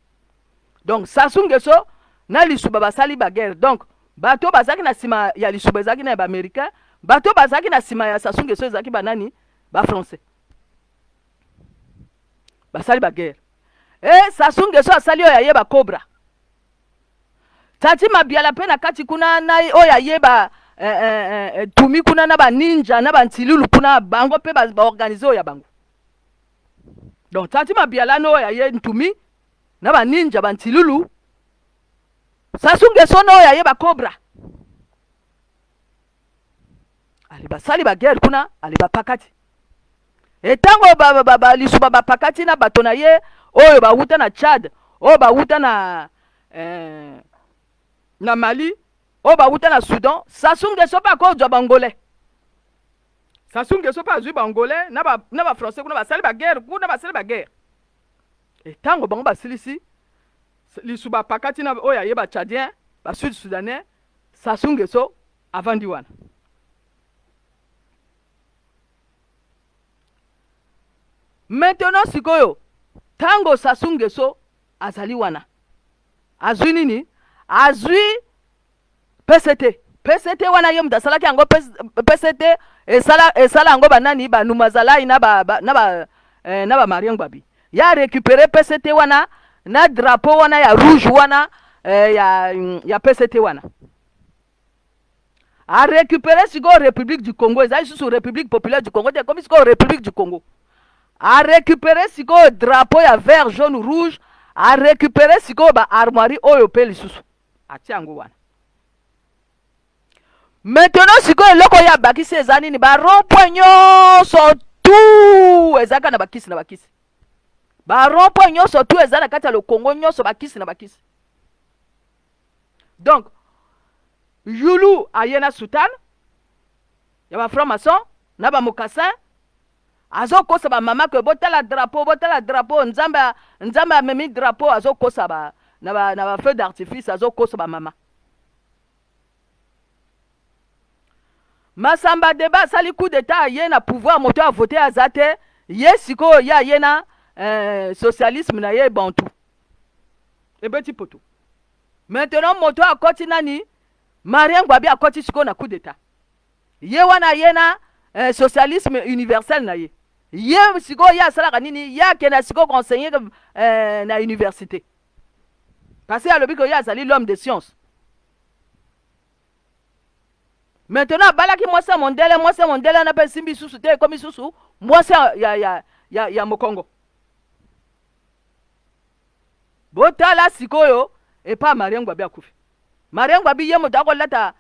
donc Sassou Nguesso na lisuba ba sali ba guerre donc bato bazaki na sima ya lisuba zaki na ba américain bato bazaki na sima ya Sassou Nguesso zaki ba nani ba français basali ba guerre et Sassou Nguesso asali oya ye ba cobra tati mabiala pe na kati kuna na oya ye ba tumi kuna na ba ninja na ba ntilulu kuna bango pe ba organiser oya bango donc tati mabiala no oya ye ntumi na ba ninja ba ntilulu Sassou Nguesso no oya ye ba cobra ali basali ba guerre kuna ali ba pakati etango lisuba ba pakati na bato na ye oyo ba wuta na Tchad oyo ba wuta na Mali oyo ba wuta na Soudan Sassou Nguesso pa ko jwa bangolais Sassou Nguesso pa zwi bangolais na ba français kuna basali ba guerre kuna basali ba guerre etango bango basilisi lisuba pakati na oyo ye ba Tchadien ba Sud Soudanais Sassou Nguesso avandi wana maintenant sikoyo tango Sassou Nguesso azali wana azwi nini azwi PCT wana yo mdasalaki yango PCT esala yango banani banumazalai na ba Marien Ngbabi ya récupérer PCT wana na drapeau wana ya rouge wana ya PCT wana a récupérer siko République du Congo ezali sous République populaire du Congo comme siko République du Congo a récupérer siko drapeau ya vert jaune rouge a récupérer siko ba armoirie oyo pe lisusu atia yango wana maintenant siko eloko ya bakisi eza nini ba rond-point nyonso tout ezaka na bakisi ba rond-point nyonso tout eza na kati ya le Congo nyonso bakisi na bakisi donc Yulu ayena Sultan ya ba franc-maçon na ba mokassin azokosa ba mama ke botala drapeau nzambe amemi drapeau azokosa ba na ba feu d'artifice azokosa ba mama Masamba Deba sali coup d'état ye na pouvoir moto a voter azate ye siko ya ye na socialisme na ye bantu e petit poto maintenant moto a koti nani Marien Ngbabi a koti siko na coup d'état ye wana ye na socialisme universel na ye siko ya salaka nini ya kena siko conseiller na université parce que alobi ko ya sali l'homme de science maintenant balaki mwasa mondele na pe simbi susu te komi susu mwasa ya mokongo botala sikoyo e pa Marien Ngbabi akufi Marien Ngbabi ye moto akolata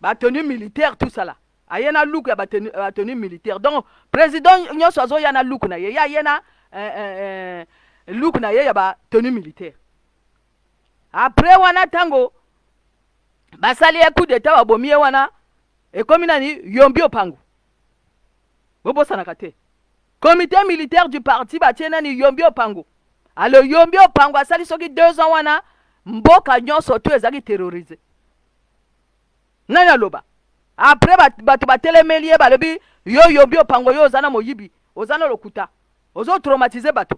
ba tenue militaire tout ça là ayena look ya ba tenue militaire donc président nyonso azo yana look na ye ya yena look na ye ya ba tenue militaire après wana tango basali ya coup d'état babomi wana ekomi nani yombi opango bobosanaka te comité militaire du parti batie nani yombi opango alors yombi opango asali soki 2 ans wana mboka nyonso to ezaki terrorisé nani aloba après bato batelemeli ye balobi yo yombi opango yo ozana moyibi ozana lokuta ozo traumatiser bato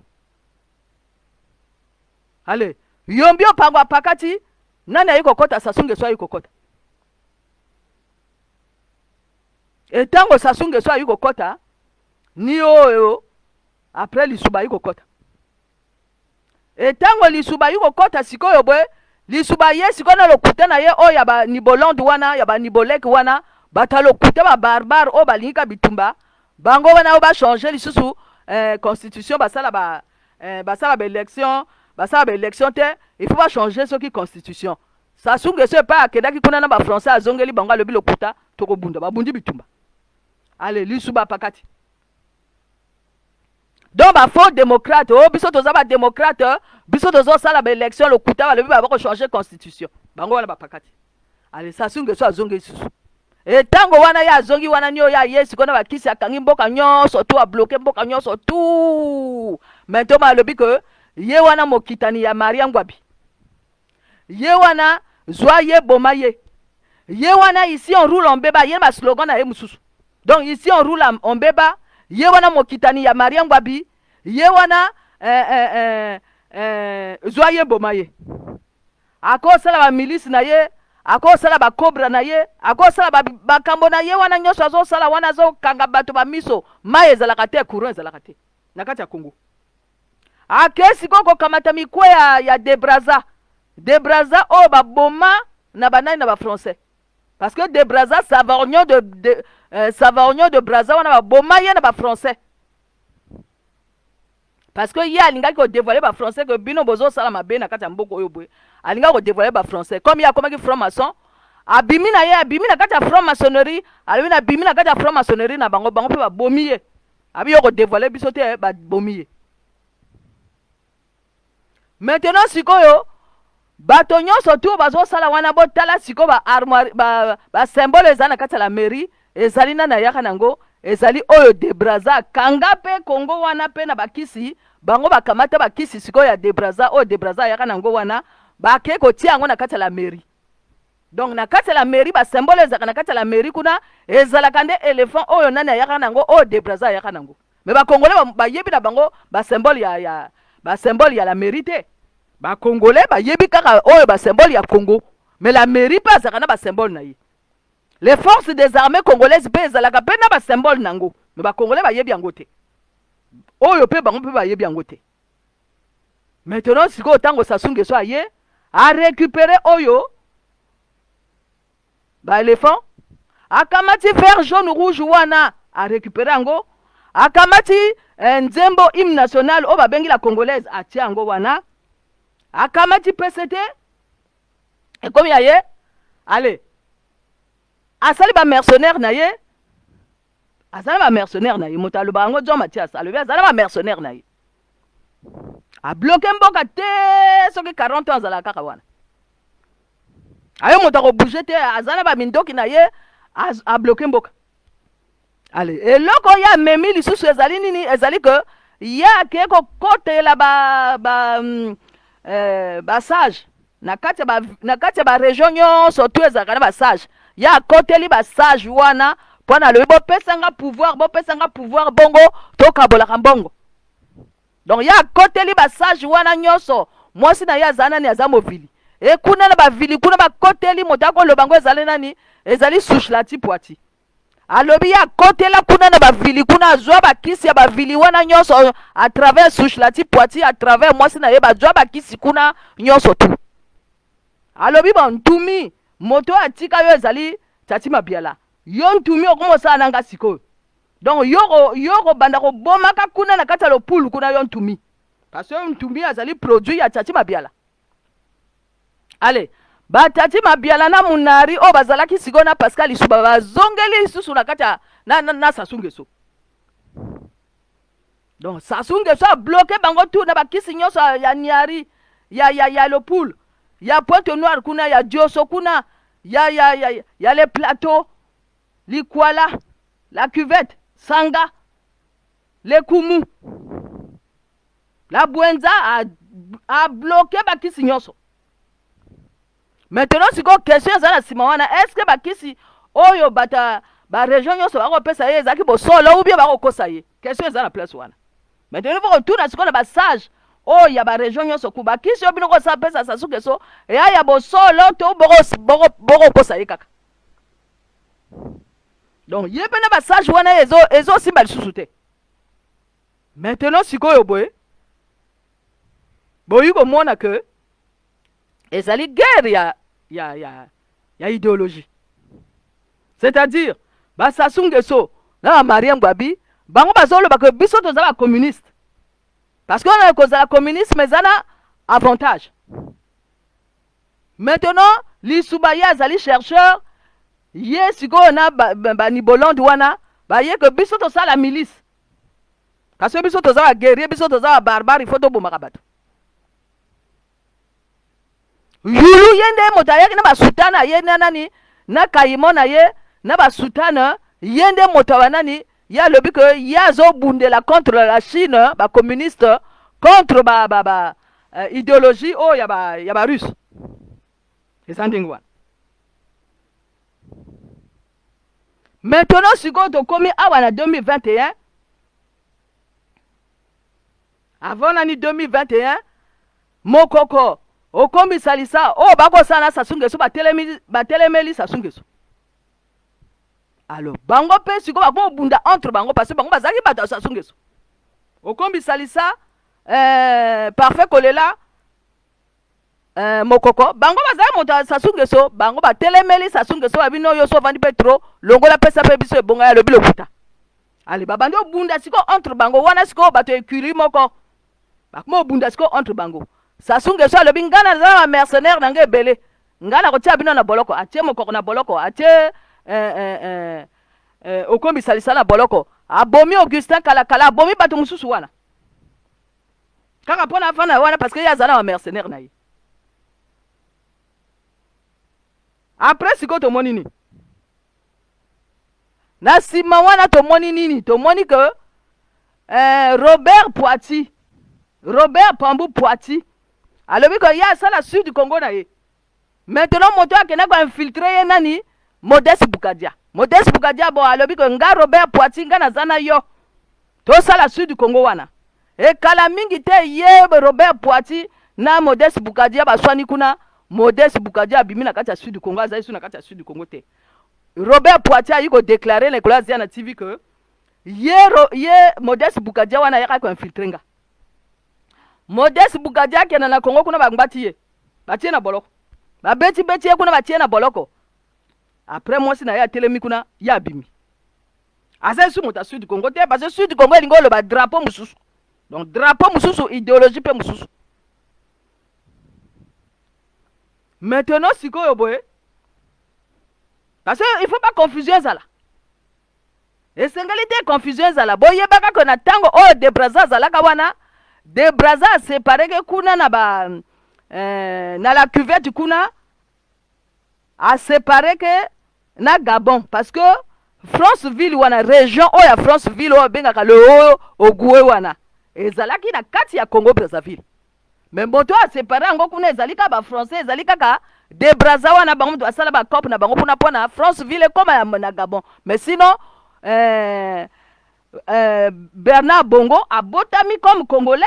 ale yombi opango apakati nani ayi kokota Sassou Nguesso ayi kokota etango Sassou Nguesso ayi kokota ni oyo après lisuba ayi kokota etango lisuba ayi kokota sikoyo bwe lisuba ye sikoyo na lokuta na ye oyo ya ba Nibolande wana ya ba Nibolek wana batalokuta ba barbare o balingika bitumba bango wana o ba changer lisusu constitution basala basala baélection te il faut pas changer ce qui constitution Sassou Nguesso pas akedaki kuna na bafrançais azongeli bango alobi lokuta tokobunda babundi bitumba ale lisuba pakati donc bafaux démocrate oh biso toza badémocrate biso tozosala baélection lokuta balobi babako changer constitution bango wana bapakati ale Sassou Nguesso azongeli susu etango wana ye azongi wana nio ya ye sikona bakisi akangi mboka nyonso tu abloke mboka nyonso tu maintenant balobi ke ye wana mokitani ya Maria Ngwabi ye wana zwa ye boma ye wana ici on roule en beba ye ba slogan na ye mususu donc ici on roule en beba ye wana mokitani ya Maria Ngwabi ye wana zwa ye boma ye akosala ba milice na ye akosala ba cobra na ye akosala ba kambo na ye wana nyonso azosala wana azokanga bato ba miso mai ezalaka te courant ezalaka te na kati ya Congo akesi koko kamata mikwe ya Debraza oyo baboma na banani na bafrançais parce que Debraza Savargnon de Braza wana baboma ye na bafrançais parce que ye alingaki kodévoile bafrançais ke bino bozosala mabe na kati ya mboka oyo boye alingaki kodévoile bafrançais comme ye akomaki franc maçon abimi na kati ya franc maçonnerie alobi na abimi na kati ya franc maçonnerie na bango mpe babomi ye abi yo kodévoile biso te babomi ye maintenant sikoyo bato nyonso tu bazosala wana botala siko ba symbole eza na kati ya la mairie ezali na yaka nango ezali oyo Debraza kanga pe Congo wana pe na bakisi bango bakamata bakisi siko ya Debraza oyo Debraza yaka nango wana bake kotia yango na kati ya la mairie donc na kati ya la mairie ba symbole ezaka na kati ya la mairie kuna ezalaka nde éléphant oyo nani yaka nango oyo Debraza yaka nango mais ba congolais bayebi na bango ba symbole ya la mairie te ba congolais bayebi kaka oyo ba symbole ya Congo mais la mairie pas ezalaka na ba symbole na ye les forces des armées congolaises pe ezalaka pe na ba symbole nango mais ba congolais bayebi yango te oyo pe bango pe bayebi yango te maintenant sikoyo tango Sassou Nguesso aye a récupérer oyo ba éléphant akamati vert jaune rouge wana a récupérer yango akamati nzembo hymne national oyo babengi la congolaise atia yango wana akamati PCT ekomi ya ye ale asali ba mercenaire na ye azala ba mercenaire na ye moto aloba yango John Mathias alobi azala ba mercenaire na ye abloke mboka te soki 40 ans azala kaka wana ayo moto akobouge te azala ba mindoki na ye abloke mboka ale eloko ya memi lisusu ezali nini ezali ke ye akeye kokotela basage na kati ya baregion nyonso tu ezalaka na basage ye akoteli basage wana mpo na alobi bopesanga pouvoir bongo tokabolaka mbongo donc ye akoteli basage wana nyonso mwasi na ye aza nani aza movili ekuna na bavili kuna bakoteli moto akoloba ngo ezali nani ezali Souchlati Poiti alobi ye akotela kuna na bavili kuna azwa bakisi ya bavili wana nyonso à travers Souchlati Poiti à travers mwasi na ye bazwa bakisi kuna nyonso tu alobi ntumi moto atika yo ezali Tati Mabiala yo ntumi okomosala nanga sikoyo donc yo kobanda kobomaka kuna na kati ya lopulu kuna yo ntumi parce que ntumi azali produit ya Tati Mabiala ale batati Mabiala na munari o bazalaki sikoyo na Pascal Lisuba bazongeli lisusu na kati ya na Sassou Nguesso donc Sassou Nguesso a bloqué bango tu na bakisi nyonso ya niari ya lopulu ya Pointe Noire kuna ya Dioso kuna ya les plateaux Likwala la cuvette Sanga les Kumu la Bwenza a bloqué bakisi nyonso maintenant siko question ezala na nsima wana est ce que bakisi oyo bata baregion nyonso bakopesa ye ezalaki bosolo ou bien bakokosa ye question eza na place wana maintenant il faut retourna siko na basage oyo ya baregion nyonso ku bakisi oyo bino kosapesa Sassou Nguesso eya ya bosolo to bokokosa ye kaka donc ye mpe na basage wana ezosimba lisusu te maintenant sikoyo boye boyi komona ke ezali guerre ya idéologie c'est-à-dire Sassou Nguesso na Maria Ngwabi bango bazoloba ke biso toza ba communiste parce qu'on a cause la communisme mais un avantage. Maintenant lisubaya azali chercheur ye siko na ba ni bolond wana ba ye que biso to ça la milice parce que biso to za guerrier biso to za barbare il faut to bomaka bato yulu yende moto ayaki na basutana ye na nani na kayimo na ye na basutana yende moto wa nani ya lobi que ya zo bundela contre la Chine ba communiste contre ba idéologie oh ya ba russe et something one. Maintenant siko to komi awa na 2021 avant l'année 2021 mokoko okombi salisa oh bako sana sasungeso batelemeli sasungeso alors bango pe siko bako bunda entre bango parce que bango bazaki bato sasungeso okombi salisa parfait kolela mokoko bango bazaki moto sasungeso bango batelemeli sasungeso babino yo so vandi petro longola pesa pe biso ebonga ya lobi lokuta ale babandi obunda siko entre bango wana siko bato ekuri moko bakmo bunda siko entre bango sasungeso alobi ngana za mercenaire nange ebele ngana kotia bino na boloko atie mokoko na boloko atie okombi salisa na boloko abomi Augustin Kalakala abomi bato mususu wana kaka pona afana wana parce que yazana wa mercenaire na ye après siko tomoni nini na sima wana tomoni nini tomoni que Robert Pambou Poiti alobi que ya sala sud du Congo na ye maintenant moto akena ko infiltrer ye nani Modeste Bukadia bo alobi que nga Robert Poiti nga nazana yo to sala sud du Congo wana e kala mingi te ye Robert Poiti na Modeste Bukadia baswani kuna Modeste Bukadia abimi na kati ya sud du Congo azali su na kati ya sud du Congo te Robert Poiti ayiko déclarer les couleurs na TV que ye Modeste Bukadia wana yaka ko infiltrer nga Modeste Bukadia kena na Congo kuna bangbati ye batie na boloko babeti ye kuna batie na boloko après moi si na ya telemi kuna ya bimi asa su mota sud du Congo te parce que sud du Congo lingo le ba drapeau mususu donc drapeau mususu idéologie pe mususu maintenant sikoyo boye parce que il faut pas confusion zala esengeli te confusion zala boye baka ko na tango o de Brazza zala ka wana de Brazza séparé que kuna na ba na la cuvette kuna a séparé que na Gabon parce que Franceville wana région o ya Franceville o benga ka le o ogoué wana ezalaki na kati ya Congo Brazzaville mais moto a séparé ngo kuna ezalika ba français ezalika ka de Brazza wana bango to asala ba cop na bango pona Franceville comme ya na Gabon mais sinon Bernard Bongo a botami comme congolais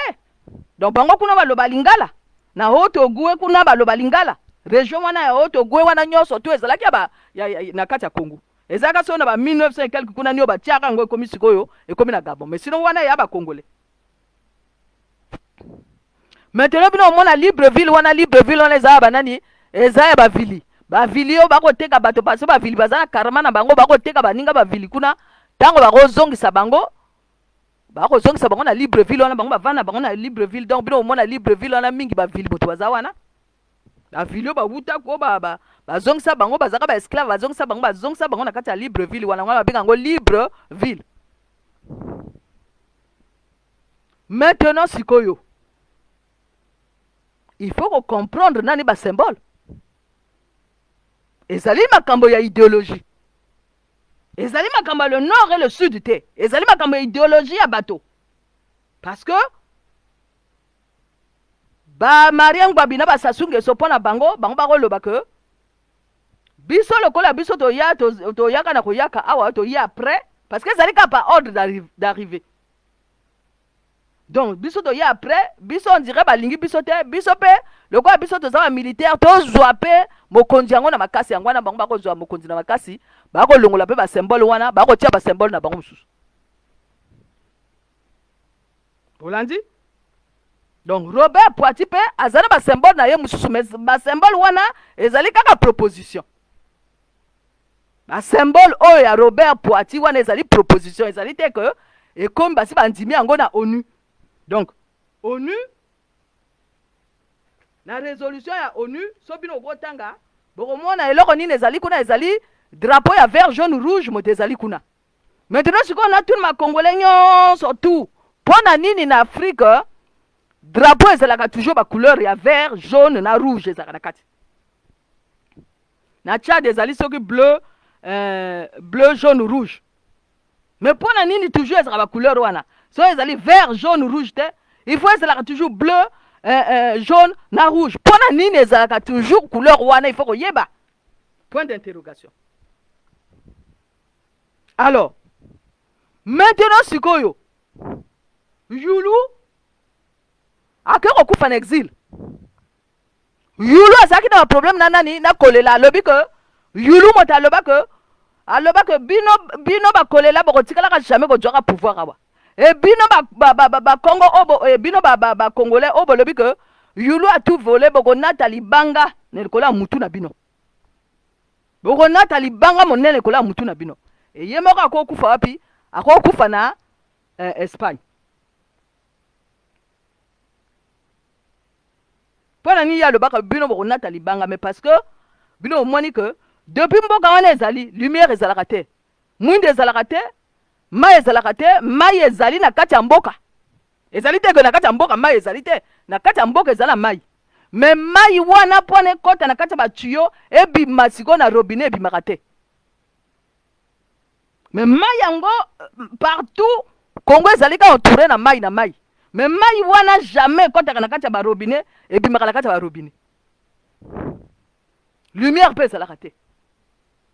donc bango kuna baloba lingala na haute ogoué kuna baloba lingala région wana ya haute ogoué wana nyoso to ezalaki ba ya na kati ya Congo ezaka so na ba 1900 et quelque kuna nyo ba tiaka ngo ekomi sikoyo ekomi na Gabon mais sinon wana ya ba congolais maintenant bino mona Libreville wana eza banani eza ya ba vili yo bako teka bato parce ba vili bazana karama na bango bako teka baninga ba vili kuna tango bako zongisa bango na Libreville wana bango bavana bango na Libreville donc bino mona Libreville wana mingi ba vili moto baza wana ba vili ba wuta ko ba zongisa bango bazaka ba esclave bazongisa bango na kati ya Libreville wana wana babenga ngo Libreville maintenant sikoyo il faut comprendre nani ba symbole ezali makambo ya idéologie ezali makambo le nord et le sud te ezali makambo ya idéologie ya bato parce que ba Mariam Babina ba sasunge so pona bango bako loba que biso lokola biso to yaka na koyaka awa to ya après parce que ezali ka pas ordre d'arriver donc biso to ya après biso on dirait balingi biso te biso pe lokola biso to za militaire to zwa pe mokonzi yango na makasi yango na bango bako zwa mokonzi na makasi bako longola pe ba symbole wana bako tia ba symbole na bango mususu Olandi donc Robert Poiti pe azana ba symbole na ye mususu mais ba symbole wana ezali kaka proposition ba symbole o ya Robert Poiti wana ezali proposition ezali te que et comme basi bandimi yango na ONU donc ONU na résolution ya ONU so bino kotanga bokomona eloko nini ezali kuna ezali drapeau ya vert jaune rouge moto ezali kuna. Maintenant sikoyo natuni makongole nyonso tu mpona nini na Afrique drapeau ezalaka toujours bacouleur ya vert jaune na rouge ezalaka na kati. Na Tchad ezali soki bleu bleu jaune rouge. Mais mpona nini toujours ezalaka bacouleur wana so ezali vert jaune rouge te il faut ezalaka toujours bleu jaune na rouge. Mpona nini ezalaka toujours couleur wana il faut koyeba. Point d'interrogation. Alors maintenant sikoyo Yulu ake kokufa na exil. Yulu azaki na problème na nani na kolela alobi que Yulu moto aloba que bino bakolela bokotikalaka jamais kozwaka pouvoir awa. Et bino ba Congo obo et bino ba Congolais obo lobi que Yulu a tout volé bokonata libanga nekola mutu na bino. Bokonata libanga monene kola mutu na bino. Et ye moko akokufa wapi? Akokufa na Espagne. Pona ni ya lobaka bino bokonata libanga mais parce que bino omoni que depuis mboka wana ezali lumière ezalaka te. Mwinde ezalaka te, mai ezalaka te, mai ezali na kati ya mboka. Ezali te na kati ya mboka mai ezali te, na kati ya mboka ezala mai. Mais mai wana pone kota na kati ya batuyo ebima siko na robinet ebimaka te. Mais mai yango partout Congo ezali ka entouré na mai. Mais mai wana jamais kota na kati ya ba robinet ebimaka na kati ya ba robinet. Lumière pe ezalaka te.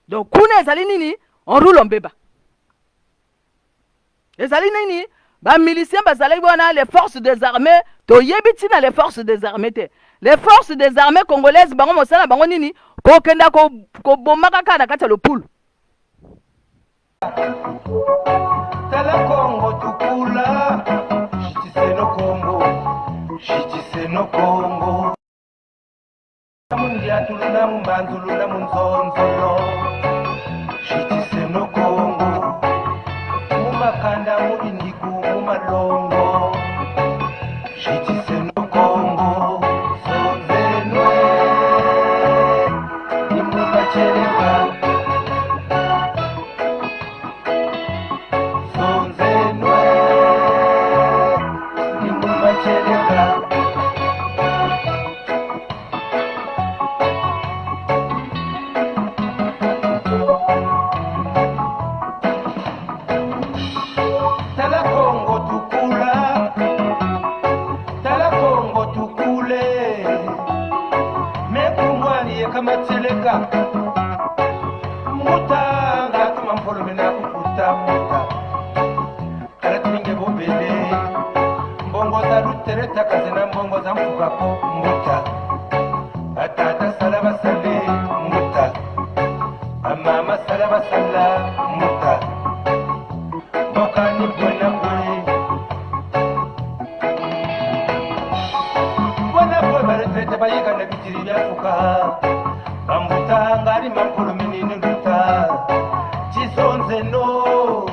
Donc kuna ezali nini on roule en béba. Ezali nini ba miliciens bazali wana les forces des armées to yebiti na les forces des armées te. Les forces des armées congolaises bango mosala bango nini ko kenda ko bomaka kana kati le poule. Tala Congo tukula shitise no Congo mundia tuluna mbanzuluna munzonzolo shitise no Congo mumakanda mulindiku mumalongo shitise no Congo sonzenwe nimumacheleka sonzenwe nimumacheleka. Muta ngatu mampolo mena kukuta muta karatinge bombele mbongo za rutereta kazena mbongo za mfukako muta atata salaba sale muta amama salaba sala muta mokani bwana bwe baretete bayika na bitiri bya fuka Bambuta ngari mampolo menine luta Chisonze no